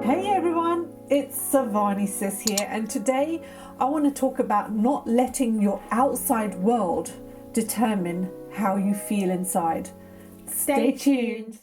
Hey everyone, it's SavaniSis here, and today I want to talk about not letting your outside world determine how you feel inside. Stay tuned.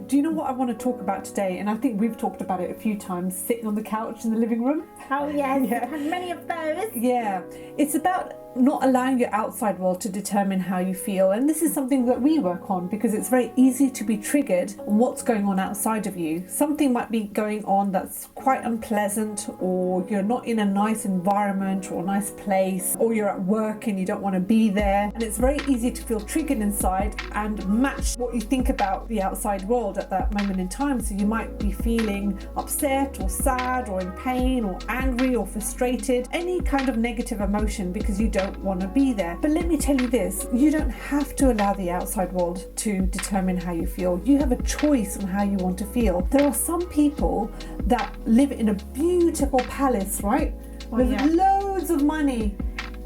Do you know what I want to talk about today? And I think we've talked about it a few times, sitting on the couch in the living room. Oh yes, yeah. I've had many of those. Yeah, it's about not allowing your outside world to determine how you feel. And this is something that we work on because it's very easy to be triggered on what's going on outside of you. Something might be going on that's quite unpleasant, or you're not in a nice environment or a nice place, or you're at work and you don't want to be there. And it's very easy to feel triggered inside and match what you think about the outside world at that moment in time. So you might be feeling upset or sad or in pain or angry or frustrated, any kind of negative emotion because you don't want to be there. But let me tell you this, you don't have to allow the outside world to determine how you feel. You have a choice on how you want to feel. There are some people that live in a beautiful palace, right? With loads of money,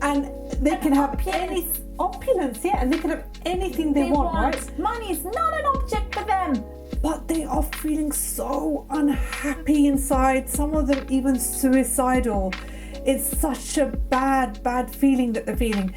and they can have any opulence, and they can have anything they want, right? Money is not an object for them. But they are feeling so unhappy inside, some of them even suicidal. It's such a bad feeling that they're feeling.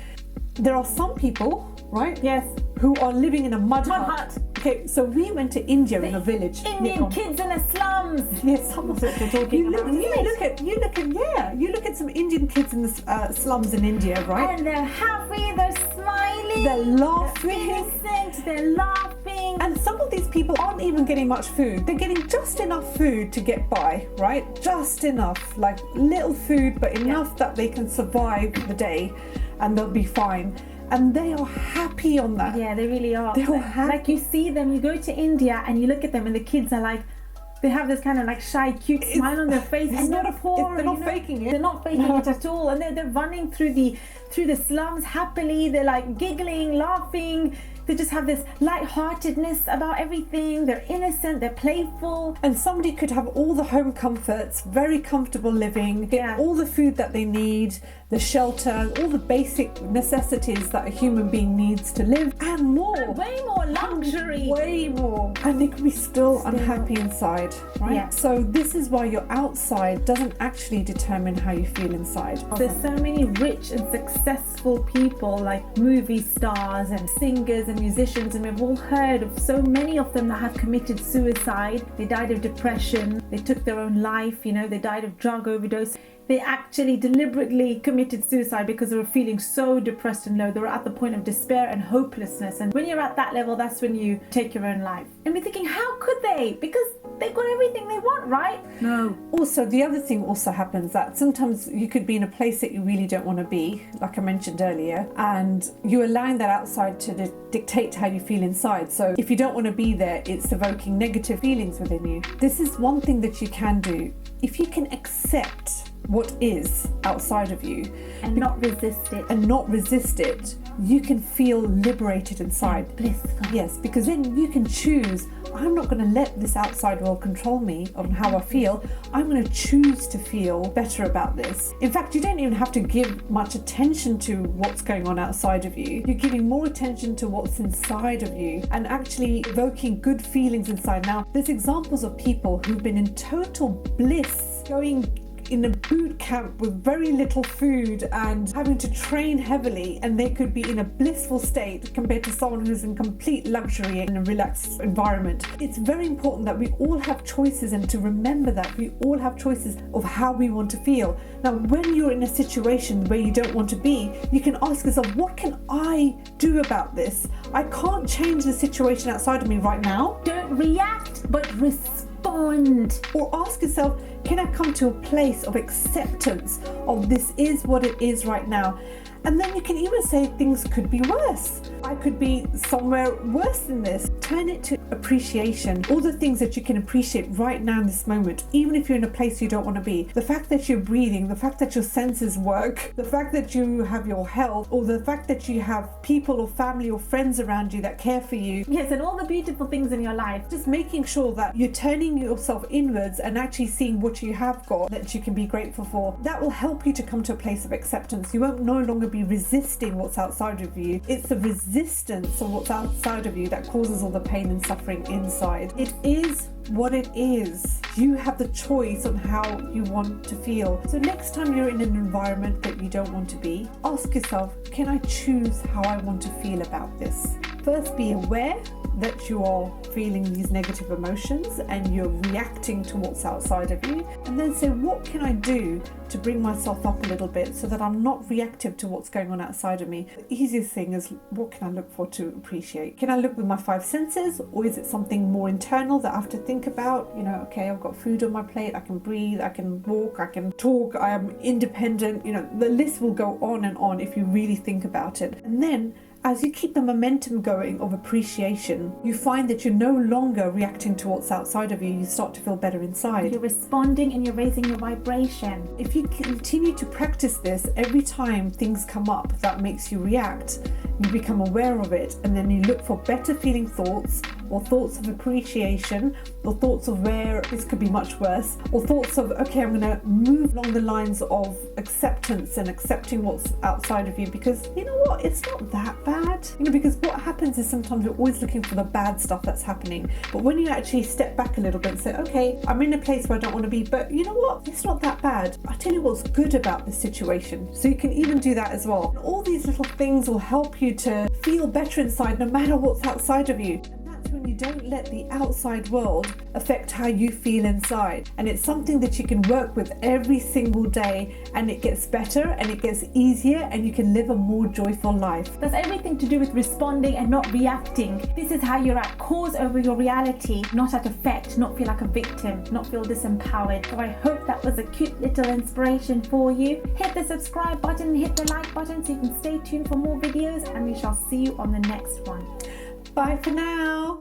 There are some people, right? Yes. Who are living in a mud hut. Okay, so we went to India in a village. Indian kids in the slums. Yes, some of it we're talking about. You look at some Indian kids in the slums in India, right? And they're happy, they're smiling, they're laughing, they're innocent, they're laughing. And some of these people aren't even getting much food. They're getting just enough food to get by, right? Just enough, like little food, but enough that they can survive the day and they'll be fine. And they are happy on that. Yeah, they really are. They're all happy. Like you see them, you go to India and you look at them and the kids are like, they have this kind of like shy, cute smile on their face. It's not they're not faking it. They're not faking it at all. And they're running through the slums happily. They're like giggling, laughing. They just have this lightheartedness about everything. They're innocent, they're playful. And somebody could have all the home comforts, very comfortable living, get all the food that they need, the shelter, all the basic necessities that a human being needs to live, and more. And way more luxury. Way more. And they could be still unhappy inside, right? Yeah. So this is why your outside doesn't actually determine how you feel inside. There's so many rich and successful people, like movie stars and singers and musicians, and we've all heard of so many of them that have committed suicide. They died of depression, they took their own life, they died of drug overdose. They actually deliberately committed suicide because they were feeling so depressed and low. They were at the point of despair and hopelessness. And when you're at that level, that's when you take your own life. And we're thinking, how could they? Because they've got everything they want, right? No. Also, the other thing also happens that sometimes you could be in a place that you really don't want to be, like I mentioned earlier, and you're allowing that outside to dictate how you feel inside. So if you don't want to be there, it's evoking negative feelings within you. This is one thing that you can do. If you can accept what is outside of you and not resist it, you can feel liberated inside. Blissful. Yes, because then you can choose, I'm not going to let this outside world control me on how I feel. I'm going to choose to feel better about this. In fact, you don't even have to give much attention to what's going on outside of you. You're giving more attention to what's inside of you and actually evoking good feelings inside. Now, there's examples of people who've been in total bliss, going in a boot camp with very little food and having to train heavily, and they could be in a blissful state compared to someone who's in complete luxury in a relaxed environment. It's very important that we all have choices, and to remember that we all have choices of how we want to feel. Now, when you're in a situation where you don't want to be, you can ask yourself, what can I do about this? I can't change the situation outside of me right now. Don't react, but respond. Or ask yourself, can I come to a place of acceptance of this is what it is right now? And then you can even say things could be worse. I could be somewhere worse than this. Turn it to appreciation. All the things that you can appreciate right now in this moment, even if you're in a place you don't want to be. The fact that you're breathing, the fact that your senses work, the fact that you have your health, or the fact that you have people or family or friends around you that care for you. Yes, and all the beautiful things in your life. Just making sure that you're turning yourself inwards and actually seeing what you have got that you can be grateful for. That will help you to come to a place of acceptance. You won't no longer be resisting what's outside of you. It's the resistance of what's outside of you that causes all the pain and suffering inside. It is what it is. You have the choice on how you want to feel. So next time you're in an environment that you don't want to be, ask yourself, can I choose how I want to feel about this? First, be aware that you are feeling these negative emotions and you're reacting to what's outside of you, and then say, what can I do to bring myself up a little bit so that I'm not reactive to what's going on outside of me? The easiest thing is, what can I look for to appreciate? Can I look with my five senses, or is it something more internal that I have to think about? You know, okay, I've got food on my plate, I can breathe, I can walk, I can talk, I am independent. You know, the list will go on and on if you really think about it. And then as you keep the momentum going of appreciation, you find that you're no longer reacting to what's outside of you. You start to feel better inside. You're responding and you're raising your vibration. If you continue to practice this, every time things come up that makes you react, you become aware of it, and then you look for better feeling thoughts, or thoughts of appreciation, or thoughts of where this could be much worse, or thoughts of, okay, I'm going to move along the lines of acceptance and accepting what's outside of you, because you know what, it's not that bad. You know, because what happens is sometimes we're always looking for the bad stuff that's happening, but when you actually step back a little bit and say, okay, I'm in a place where I don't want to be, but you know what, it's not that bad. I tell you what's good about this situation. So you can even do that as well. And all these little things will help you to feel better inside, no matter what's outside of you. When you don't let the outside world affect how you feel inside, and it's something that you can work with every single day, and it gets better and it gets easier, and you can live a more joyful life. That's everything to do with responding and not reacting. This is how you're at cause over your reality, not at effect, not feel like a victim, not feel disempowered. So I hope that was a cute little inspiration for you. Hit the subscribe button, hit the like button so you can stay tuned for more videos, and we shall see you on the next one. Bye for now.